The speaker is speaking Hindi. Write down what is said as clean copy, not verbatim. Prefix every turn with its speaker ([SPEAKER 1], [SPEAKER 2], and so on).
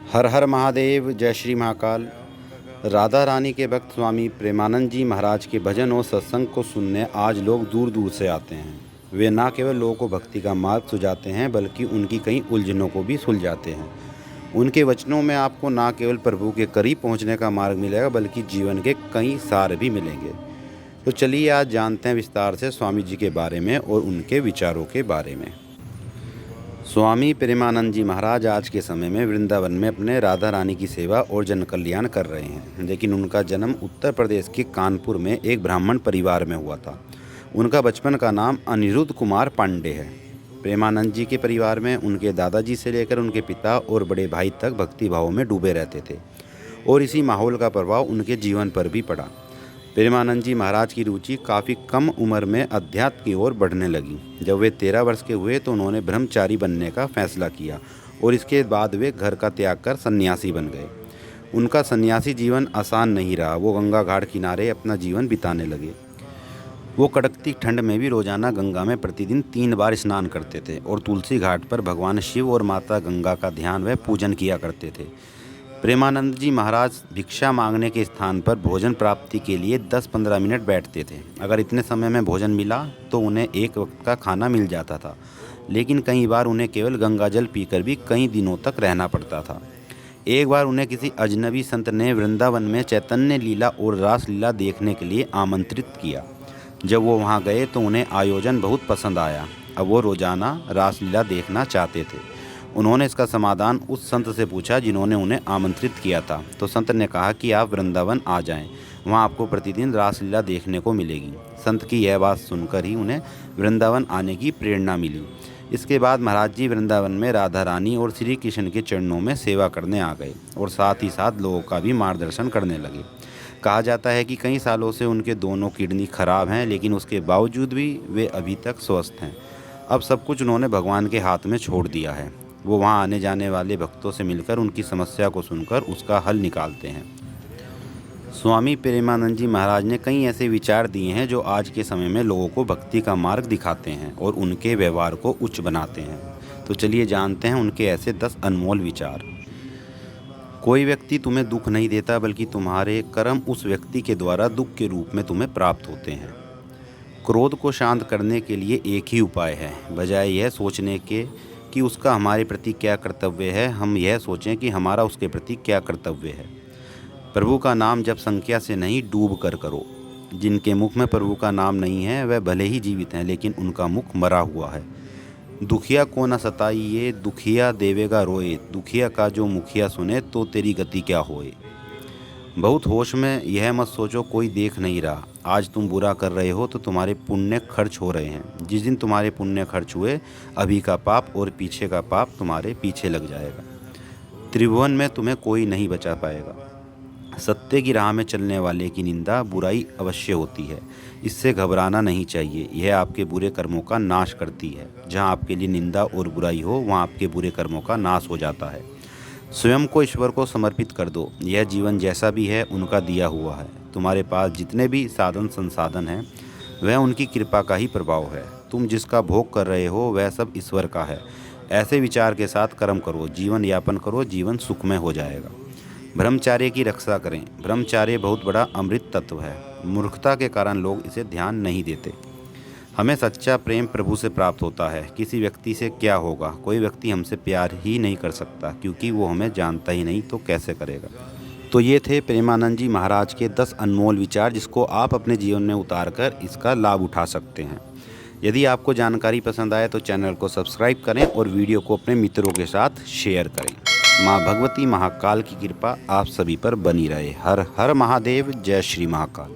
[SPEAKER 1] हर हर महादेव, जय श्री महाकाल। राधा रानी के भक्त स्वामी प्रेमानंद जी महाराज के भजन और सत्संग को सुनने आज लोग दूर दूर से आते हैं। वे न केवल लोगों को भक्ति का मार्ग सुझाते हैं बल्कि उनकी कई उलझनों को भी सुलझाते हैं। उनके वचनों में आपको न केवल प्रभु के करीब पहुंचने का मार्ग मिलेगा बल्कि जीवन के कई सार भी मिलेंगे। तो चलिए आज जानते हैं विस्तार से स्वामी जी के बारे में और उनके विचारों के बारे में। स्वामी प्रेमानंद जी महाराज आज के समय में वृंदावन में अपने राधा रानी की सेवा और जन कल्याण कर रहे हैं, लेकिन उनका जन्म उत्तर प्रदेश के कानपुर में एक ब्राह्मण परिवार में हुआ था। उनका बचपन का नाम अनिरुद्ध कुमार पांडे है। प्रेमानंद जी के परिवार में उनके दादाजी से लेकर उनके पिता और बड़े भाई तक भक्ति भाव में डूबे रहते थे और इसी माहौल का प्रभाव उनके जीवन पर भी पड़ा। प्रेमानंद जी महाराज की रुचि काफ़ी कम उम्र में अध्यात्म की ओर बढ़ने लगी। जब वे 13 वर्ष के हुए तो उन्होंने ब्रह्मचारी बनने का फैसला किया और इसके बाद वे घर का त्याग कर सन्यासी बन गए। उनका सन्यासी जीवन आसान नहीं रहा। वो गंगा घाट किनारे अपना जीवन बिताने लगे। वो कड़कती ठंड में भी रोजाना गंगा में प्रतिदिन 3 बार स्नान करते थे और तुलसी घाट पर भगवान शिव और माता गंगा का ध्यान व पूजन किया करते थे। प्रेमानंद जी महाराज भिक्षा मांगने के स्थान पर भोजन प्राप्ति के लिए 10-15 मिनट बैठते थे। अगर इतने समय में भोजन मिला तो उन्हें एक वक्त का खाना मिल जाता था, लेकिन कई बार उन्हें केवल गंगा जल पीकर भी कई दिनों तक रहना पड़ता था। एक बार उन्हें किसी अजनबी संत ने वृंदावन में चैतन्य लीला और रास लीला देखने के लिए आमंत्रित किया। जब वो वहाँ गए तो उन्हें आयोजन बहुत पसंद आया। अब वो रोजाना रास लीला देखना चाहते थे। उन्होंने इसका समाधान उस संत से पूछा जिन्होंने उन्हें आमंत्रित किया था। तो संत ने कहा कि आप वृंदावन आ जाएं, वहाँ आपको प्रतिदिन रासलीला देखने को मिलेगी। संत की यह बात सुनकर ही उन्हें वृंदावन आने की प्रेरणा मिली। इसके बाद महाराज जी वृंदावन में राधा रानी और श्री कृष्ण के चरणों में सेवा करने आ गए और साथ ही साथ लोगों का भी मार्गदर्शन करने लगे। कहा जाता है कि कई सालों से उनके दोनों किडनी खराब हैं, लेकिन उसके बावजूद भी वे अभी तक स्वस्थ हैं। अब सब कुछ उन्होंने भगवान के हाथ में छोड़ दिया है। वो वहाँ आने जाने वाले भक्तों से मिलकर उनकी समस्या को सुनकर उसका हल निकालते हैं। स्वामी प्रेमानंद जी महाराज ने कई ऐसे विचार दिए हैं जो आज के समय में लोगों को भक्ति का मार्ग दिखाते हैं और उनके व्यवहार को उच्च बनाते हैं। तो चलिए जानते हैं उनके ऐसे 10 अनमोल विचार। कोई व्यक्ति तुम्हें दुख नहीं देता बल्कि तुम्हारे कर्म उस व्यक्ति के द्वारा दुख के रूप में तुम्हें प्राप्त होते हैं। क्रोध को शांत करने के लिए एक ही उपाय है। बजाय यह सोचने के कि उसका हमारे प्रति क्या कर्तव्य है, हम यह सोचें कि हमारा उसके प्रति क्या कर्तव्य है। प्रभु का नाम जब संख्या से नहीं डूब कर करो। जिनके मुख में प्रभु का नाम नहीं है वह भले ही जीवित हैं, लेकिन उनका मुख मरा हुआ है। दुखिया को न सताइए, दुखिया देवेगा रोए, दुखिया का जो मुखिया सुने तो तेरी गति क्या होए। बहुत होश में यह मत सोचो कोई देख नहीं रहा। आज तुम बुरा कर रहे हो तो तुम्हारे पुण्य खर्च हो रहे हैं। जिस दिन तुम्हारे पुण्य खर्च हुए अभी का पाप और पीछे का पाप तुम्हारे पीछे लग जाएगा। त्रिभुवन में तुम्हें कोई नहीं बचा पाएगा। सत्य की राह में चलने वाले की निंदा बुराई अवश्य होती है, इससे घबराना नहीं चाहिए। यह आपके बुरे कर्मों का नाश करती है। जहाँ आपके लिए निंदा और बुराई हो वहाँ आपके बुरे कर्मों का नाश हो जाता है। स्वयं को ईश्वर को समर्पित कर दो। यह जीवन जैसा भी है उनका दिया हुआ है। तुम्हारे पास जितने भी साधन संसाधन हैं वह उनकी कृपा का ही प्रभाव है। तुम जिसका भोग कर रहे हो वह सब ईश्वर का है। ऐसे विचार के साथ कर्म करो, जीवन यापन करो, जीवन सुखमय हो जाएगा। ब्रह्मचार्य की रक्षा करें। ब्रह्मचार्य बहुत बड़ा अमृत तत्व है। मूर्खता के कारण लोग इसे ध्यान नहीं देते। हमें सच्चा प्रेम प्रभु से प्राप्त होता है। किसी व्यक्ति से क्या होगा, कोई व्यक्ति हमसे प्यार ही नहीं कर सकता क्योंकि वो हमें जानता ही नहीं, तो कैसे करेगा। तो ये थे प्रेमानंद जी महाराज के 10 अनमोल विचार जिसको आप अपने जीवन में उतार कर इसका लाभ उठा सकते हैं। यदि आपको जानकारी पसंद आए तो चैनल को सब्सक्राइब करें और वीडियो को अपने मित्रों के साथ शेयर करें। माँ भगवती महाकाल की कृपा आप सभी पर बनी रहे। हर हर महादेव, जय श्री महाकाल।